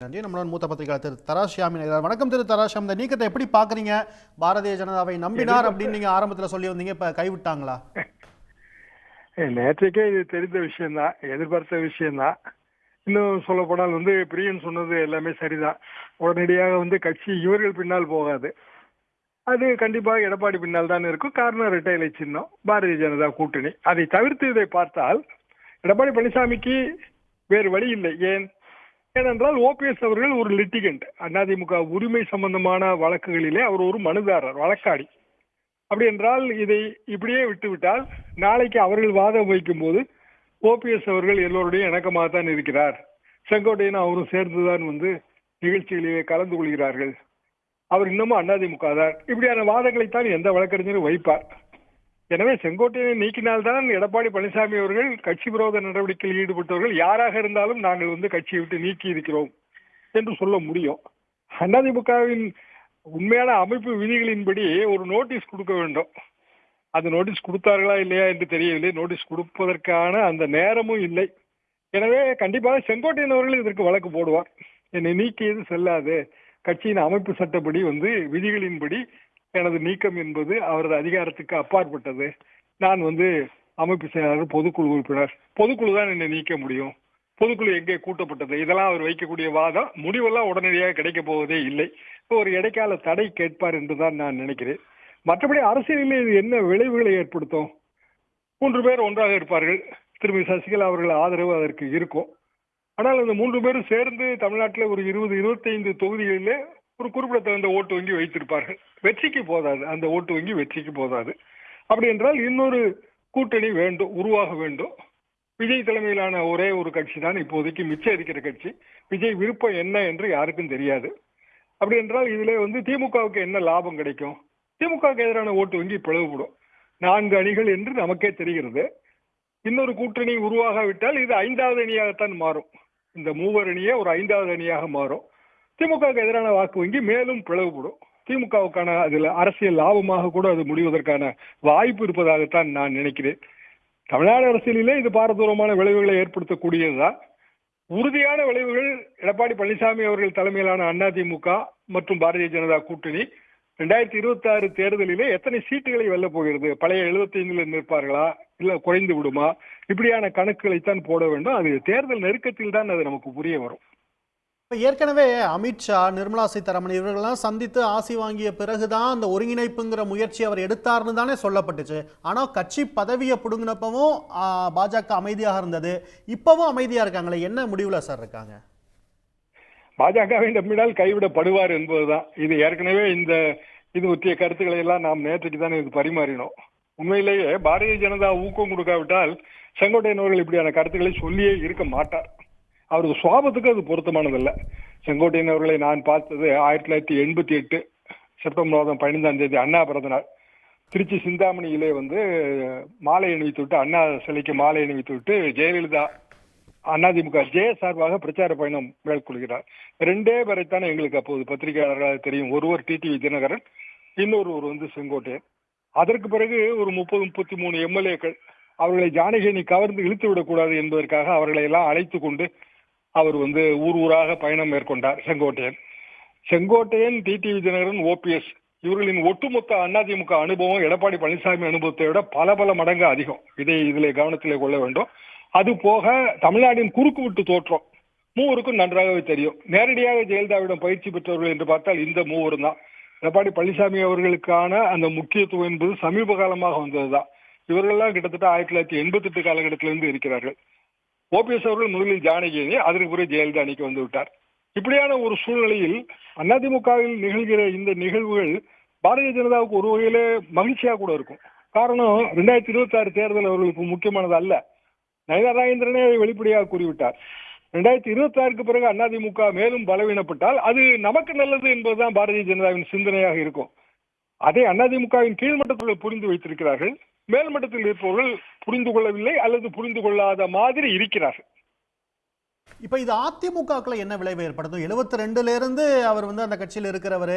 நன்றி. நம்மளோட மூத்த பத்திரிகையாளர் திரு தராசியாமி இருக்கிறார். வணக்கம் திரு தராசியாம். இந்த நீக்கத்தை எப்படி பாக்குறீங்க? பாரதிய ஜனதாவை நம்பினார் அப்படின்னு நீங்க ஆரம்பத்துல சொல்லி வந்தீங்க, இப்ப கைவிட்டாங்களா? நேற்றைக்கே இது தெரிந்த விஷயம்தான், எதிர்பார்த்த விஷயம்தான். இன்னும் சொல்ல போனால் பிரியன் சொன்னது எல்லாமே சரிதான். உடனடியாக கட்சி இவர்கள் பின்னால் போகாது, அது கண்டிப்பாக எடப்பாடி பின்னால் தான் இருக்கும். காரணம் இரட்டை இலை சின்னம், பாரதிய ஜனதா கூட்டணி. அதை தவிர்த்து இதை பார்த்தால் எடப்பாடி பழனிசாமிக்கு வேறு வழி இல்லை. ஏனென்றால் ஓபிஎஸ் அவர்கள் ஒரு லிட்டிகண்ட். அதிமுக உரிமை சம்பந்தமான வழக்குகளிலே அவர் ஒரு மனுதாரர், வழக்காடி. அப்படி என்றால் இதை இப்படியே விட்டுவிட்டால் நாளைக்கு அவர்கள் வாதம் வைக்கும் போது ஓபிஎஸ் அவர்கள் எல்லோருடையும் இணக்கமாகத்தான் இருக்கிறார், செங்கோட்டையன் அவரும் சேர்ந்துதான் நிகழ்ச்சிகளிலே கலந்து கொள்கிறார்கள், அவர் இன்னமும் அதிமுக தான், இப்படியான வாதங்களைத்தான் எந்த வழக்கறிஞரும் வைப்பார். எனவே செங்கோட்டையனை நீக்கினால்தான் எடப்பாடி பழனிசாமி அவர்கள் கட்சி விரோத நடவடிக்கையில் ஈடுபட்டவர்கள் யாராக இருந்தாலும் நாங்கள் கட்சியை விட்டு நீக்கி இருக்கிறோம் என்று சொல்ல முடியும். அதிமுகவின் உண்மையான அமைப்பு விதிகளின்படி ஒரு நோட்டீஸ் கொடுக்க வேண்டும். அது நோட்டீஸ் கொடுத்தார்களா இல்லையா என்று தெரியவில்லை. நோட்டீஸ் கொடுப்பதற்கான அந்த நேரமும் இல்லை. எனவே கண்டிப்பாக செங்கோட்டையன் அவர்கள் இதற்கு வழக்கு போடுவார். என்னை நீக்கியது செல்லாது, கட்சியின் அமைப்பு சட்டப்படி விதிகளின்படி எனது நீக்கம் என்பது அவரது அதிகாரத்துக்கு அப்பாற்பட்டது, நான் அமைப்பு செயலாளர், பொதுக்குழு உறுப்பினர், பொதுக்குழு தான் என்னை நீக்க முடியும், பொதுக்குழு எங்கே கூட்டப்பட்டது, இதெல்லாம் அவர் வைக்கக்கூடிய வாதம். முடிவெல்லாம் உடனடியாக கிடைக்க போவதே இல்லை. ஒரு இடைக்கால தடை கேட்பார் என்றுதான் நான் நினைக்கிறேன். மற்றபடி அரசியலில் இது என்ன விளைவுகளை ஏற்படுத்தும்? 3 பேர் ஒன்றாக இருப்பார்கள். திருமதி சசிகலா அவர்கள் ஆதரவு அதற்கு இருக்கும். ஆனால் அந்த 3 பேரும் சேர்ந்து தமிழ்நாட்டில் ஒரு 20-25 தொகுதிகளிலே ஒரு குறிப்பிடத்தகுந்த ஓட்டு வங்கி வைத்திருப்பார்கள். வெற்றிக்கு போதாது, அந்த ஓட்டு வங்கி வெற்றிக்கு போதாது. அப்படி என்றால் இன்னொரு கூட்டணி வேண்டும், உருவாக வேண்டும். விஜய் தலைமையிலான ஒரே ஒரு கட்சி தான் இப்போதைக்கு மிச்சம் இருக்கிற கட்சி. விஜய் விருப்பம் என்ன என்று யாருக்கும் தெரியாது. அப்படி என்றால் இதுல திமுகவுக்கு என்ன லாபம் கிடைக்கும்? திமுகவுக்கு எதிரான ஓட்டு வங்கி பிளவுபடும். 4 அணிகள் என்று நமக்கே தெரிகிறது. இன்னொரு கூட்டணி உருவாகாவிட்டால் இது 5வது அணியாகத்தான் மாறும். இந்த 3 அணியே ஒரு 5வது அணியாக மாறும். திமுகவுக்கு எதிரான வாக்கு வங்கி மேலும் பிளவுபடும். திமுகவுக்கான அதில் அரசியல் லாபமாக கூட அது முடிவதற்கான வாய்ப்பு இருப்பதாகத்தான் நான் நினைக்கிறேன். தமிழ்நாடு அரசியலிலே இது பாரதூரமான விளைவுகளை ஏற்படுத்தக்கூடியதுதான். உறுதியான விளைவுகள் எடப்பாடி பழனிசாமி அவர்கள் தலைமையிலான அதிமுக மற்றும் பாரதிய ஜனதா கூட்டணி 2026 தேர்தலிலே எத்தனை சீட்டுகளை வெல்ல போகிறது? பழைய 75 நிற்பார்களா, இல்ல குறைந்து விடுமா? இப்படியான கணக்குகளைத்தான் போட வேண்டும். அது தேர்தல் நெருக்கத்தில் தான் அது நமக்கு புரிய வரும். இப்ப ஏற்கனவே அமித்ஷா, நிர்மலா சீதாராமன் இவர்களெல்லாம் சந்தித்து ஆசி வாங்கிய பிறகுதான் அந்த ஒருங்கிணைப்புங்கிற முயற்சி அவர் எடுத்தார்னு தானே சொல்லப்பட்டுச்சு. ஆனா கட்சி பதவியை புடுங்கினப்பவும் பாஜக அமைதியாக இருந்தது, இப்பவும் அமைதியா இருக்காங்களே, என்ன முடிவுல சார் இருக்காங்க? பாஜகவை நம்பினால் கைவிடப்படுவார் என்பதுதான். இது ஏற்கனவே இது ஒற்றிய கருத்துக்களை எல்லாம் நாம் நேற்றைக்கு தானே பரிமாறினோம். உண்மையிலேயே பாரதிய ஜனதா ஊக்கம் கொடுக்காவிட்டால் செங்கோட்டையன் அவர்கள் இப்படியான கருத்துக்களை சொல்லியே இருக்க மாட்டார். அவரது சுவாபத்துக்கு அது பொருத்தமானதல்ல. செங்கோட்டையன் அவர்களை நான் பார்த்தது 1988 செப்டம்பர் மாதம் 15ஆம் தேதி அண்ணா பிறந்த நாள். திருச்சி சிந்தாமணியிலே மாலை அணிவித்து விட்டு, அண்ணா சிலைக்கு மாலை அணிவித்து விட்டு ஜெயலலிதா அதிமுக ஜெய சார்பாக பிரச்சார பயணம் மேற்கொள்கிறார். 2 பேரைத்தானே எங்களுக்கு அப்போது பத்திரிகையாளர்களாக தெரியும். ஒருவர் டிடிவி தினகரன், இன்னொருவர் செங்கோட்டையன். அதற்கு பிறகு ஒரு 30-33 எம்எல்ஏக்கள் அவர்களை ஜானகியை கவர்ந்து இழுத்து விடக்கூடாது என்பதற்காக அவர்களை எல்லாம் அழைத்து கொண்டு அவர் ஊர் ஊராக பயணம் மேற்கொண்டார் செங்கோட்டையன், டிடிவி தினகரன், ஓபிஎஸ் இவர்களின் ஒட்டுமொத்த அதிமுக அனுபவம் எடப்பாடி பழனிசாமி அனுபவத்தை விட பல மடங்கு அதிகம். இதிலே கவனத்திலே கொள்ள வேண்டும். அது போக தமிழ்நாட்டின் குறுக்கு விட்டு தோற்றம் 3க்கும் நன்றாகவே தெரியும். நேரடியாக ஜெயலலிதாவிடம் பயிற்சி பெற்றவர்கள் என்று பார்த்தால் இந்த 3 தான். எடப்பாடி பழனிசாமி அவர்களுக்கான அந்த முக்கியத்துவம் என்பது சமீப காலமாக வந்ததுதான். இவர்கள்லாம் கிட்டத்தட்ட 1988 காலகட்டத்திலிருந்து இருக்கிறார்கள். ஓபிஎஸ் அவர்கள் முதலில் ஜானகி அணி, அதற்கு பிறகு ஜெயலலிதா அணிக்கு விட்டார். இப்படியான ஒரு சூழ்நிலையில் அதிமுகவில் நிகழ்கிற இந்த நிகழ்வுகள் பாரதிய ஜனதாவுக்கு ஒரு வகையிலே மகிழ்ச்சியா கூட இருக்கும். காரணம் 2026 தேர்தல் அவர்களுக்கு முக்கியமானது அல்ல. நயனாராயந்திரனே வெளிப்படையாக கூறிவிட்டார். 2026க்கு பிறகு அதிமுக மேலும் பலவீனப்பட்டால் அது நமக்கு நல்லது என்பதுதான் பாரதிய ஜனதாவின் சிந்தனையாக இருக்கும். அதை அதிமுகவின் கீழ்மட்டத்தில் புரிந்து வைத்திருக்கிறார்கள். மேல்மட்டத்தில் இருப்பவர்கள் புரிந்து கொள்ளவில்லை, அல்லது புரிந்து கொள்ளாத மாதிரி இருக்கிறார்கள். இப்ப இது அதிமுகக்குள்ள என்ன விளைவு ஏற்படுத்தும்? 72ல இருந்து அவர் அந்த கட்சியில் இருக்கிறவர்,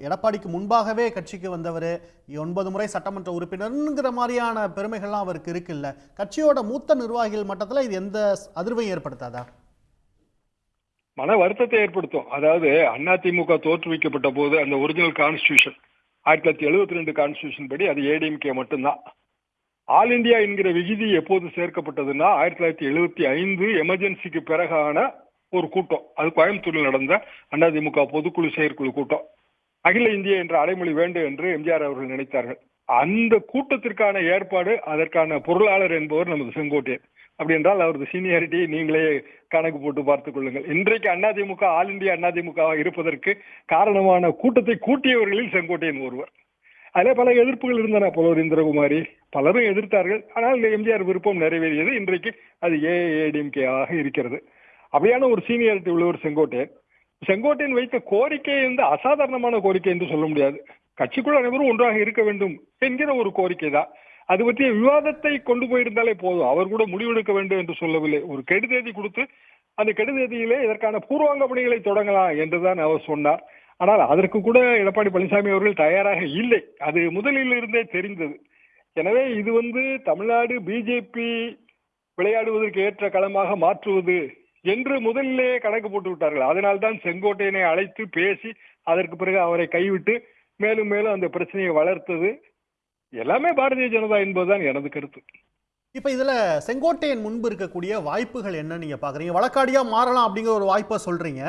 எடப்பாடிக்கு முன்பாகவே கட்சிக்கு வந்தவர், 9 முறை சட்டமன்ற உறுப்பினர்ங்கிற மாதிரியான பெருமைகள்லாம் அவருக்கு இருக்குல்ல. கட்சியோட மூத்த நிர்வாகிகள் மட்டத்தில் இது எந்த அதிர்வையும் ஏற்படுத்தாதா? மன வருத்தத்தை ஏற்படுத்தும். அதாவது அதிமுக தோற்றுவிக்கப்பட்ட போது அந்த ஒரிஜினல் கான்ஸ்டியூஷன் 1972 கான்ஸ்டியூஷன் படி அது ஏடிஎம்கே மட்டும்தான். ஆல் இந்தியா என்கிற விகுதி எப்போது சேர்க்கப்பட்டதுன்னா 1975 எமர்ஜென்சிக்கு பிறகான ஒரு கூட்டம். அது கோயம்புத்தூரில் நடந்த அதிமுக பொதுக்குழு செயற்குழு கூட்டம். அகில இந்திய என்ற அடைமொழி வேண்டும் என்று எம்ஜிஆர் அவர்கள் நினைத்தார்கள். அந்த கூட்டத்திற்கான ஏற்பாடு, அதற்கான பொருளாளர் என்பவர் நமது செங்கோட்டையன். அப்படி என்றால் அவரது சீனியாரிட்டியை நீங்களே கணக்கு போட்டு பார்த்துக் கொள்ளுங்கள். இன்றைக்கு அதிமுக ஆல் இந்தியா அதிமுக இருப்பதற்கு காரணமான கூட்டத்தை கூட்டியவர்களில் செங்கோட்டையன் ஒருவர். அதில் பல எதிர்ப்புகள் இருந்தன. புலவர் இந்திரகுமாரி பலரும் எதிர்த்தார்கள். ஆனால் எம்ஜிஆர் விருப்பம் நிறைவேறியது. இன்றைக்கு அது ஏடிஎம்கே ஆக இருக்கிறது. அப்படியான ஒரு சீனியாரிட்டி உள்ளவர் செங்கோட்டையன். செங்கோட்டையன் வைத்த கோரிக்கை அசாதாரணமான கோரிக்கை என்று சொல்ல முடியாது. கட்சிக்குள் அனைவரும் ஒன்றாக இருக்க வேண்டும் என்கிற ஒரு கோரிக்கை தான். அது பற்றிய விவாதத்தை கொண்டு போயிருந்தாலே போதும். அவர் கூட முடிவெடுக்க வேண்டும் என்று சொல்லவில்லை. ஒரு கெடுதேதி கொடுத்து அந்த கெடுதேதியிலே இதற்கான பூர்வாங்க பணிகளை தொடங்கலாம் என்றுதான் அவர் சொன்னார். ஆனால் அதற்கு கூட எடப்பாடி பழனிசாமி அவர்கள் தயாராக இல்லை. அது முதலில் இருந்தே தெரிந்தது. எனவே இது தமிழ்நாடு பிஜேபி விளையாடுவதற்கு ஏற்ற களமாக மாற்றுவது என்று முதலிலே கணக்கு போட்டு விட்டார்கள். அதனால்தான் செங்கோட்டையனை அழைத்து பேசி அதற்கு பிறகு அவரை கைவிட்டு மேலும் மேலும் அந்த பிரச்சனையை வளர்த்தது எல்லாமே பாரதிய ஜனதா என்பதுதான் எனது கருத்து. இப்ப இதுல செங்கோட்டையன் முன்பு இருக்கக்கூடிய வாய்ப்புகள் என்ன நீங்க பாக்குறீங்க? வழக்காடியா மாறலாம் அப்படிங்கிற ஒரு வாய்ப்பை சொல்றீங்க.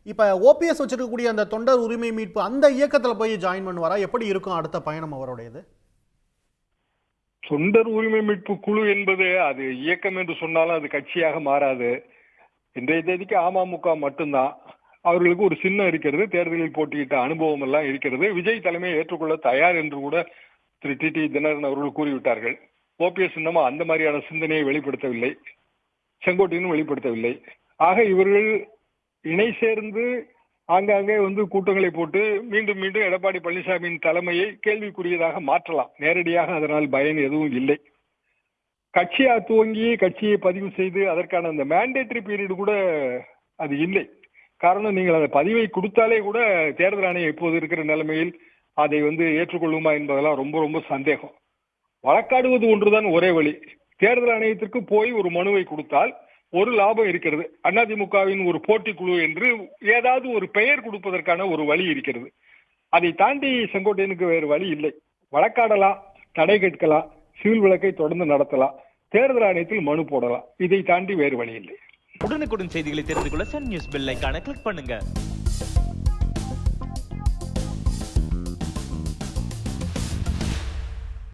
இப்ப ஓபிஎஸ் வச்சிருக்கக்கூடிய அந்த தொண்டர் உரிமை மீட்பு அந்த இயக்கத்துல போய் ஜாயின் பண்ணுவாரா? எப்படி இருக்கும் அடுத்த பயணம் அவருடையது? தொண்டர் உரிமை மீட்பு குழு என்பது அது இயக்கம் என்று சொன்னாலும் அது கட்சியாக மாறாது. இன்றைய தேதிக்கு அமமுக மட்டும்தான். அவர்களுக்கு ஒரு சின்னம் இருக்கிறது, தேர்தலில் போட்டியிட்ட அனுபவம் எல்லாம் இருக்கிறது. விஜய் தலைமையை ஏற்றுக்கொள்ள தயார் என்று கூட திரு டிடி தினகரன் அவர்கள் கூறிவிட்டார்கள். ஓபிஎஸ் இன்னமும் அந்த மாதிரியான சிந்தனையை வெளிப்படுத்தவில்லை, செங்கோட்டையனும் வெளிப்படுத்தவில்லை. ஆக இவர்கள் இணை சேர்ந்து ஆங்காங்கே கூட்டங்களை போட்டு மீண்டும் மீண்டும் எடப்பாடி பழனிசாமியின் தலைமையை கேள்விக்குரியதாக மாற்றலாம். நேரடியாக அதனால் பயன் எதுவும் இல்லை. கட்சியா துவங்கி கட்சியை பதிவு செய்து அதற்கான அந்த மேண்டேட்டரி பீரியட் கூட அது இல்லை. காரணம், நீங்கள் அந்த பதிவை கொடுத்தாலே கூட தேர்தல் ஆணையம் இப்போது இருக்கிற நிலைமையில் அதை ஏற்றுக்கொள்ளுமா என்பதெல்லாம் ரொம்ப ரொம்ப சந்தேகம். வழக்காடுவது ஒன்றுதான் ஒரே வழி. தேர்தல் ஆணையத்திற்கு போய் ஒரு மனுவை கொடுத்தால் ஒரு லாபம் இருக்கிறது. அதிமுகவின் ஒரு போட்டி குழு என்று ஏதாவது ஒரு பெயர் கொடுப்பதற்கான ஒரு வழி இருக்கிறது. அதை தாண்டி செங்கோட்டையனுக்கு வேறு வழி இல்லை. வழக்காடலாம், தடை கேட்கலாம், சிவில் வழக்கை தொடர்ந்து நடத்தலாம், தேர்தல் ஆணையத்தில் மனு போடலாம். இதை தாண்டி வேறு வழி இல்லை. உடனுக்குடன் செய்திகளை தெரிந்து கொள்ள சன் நியூஸ் பெல் ஐகானை கிளிக் பண்ணுங்க.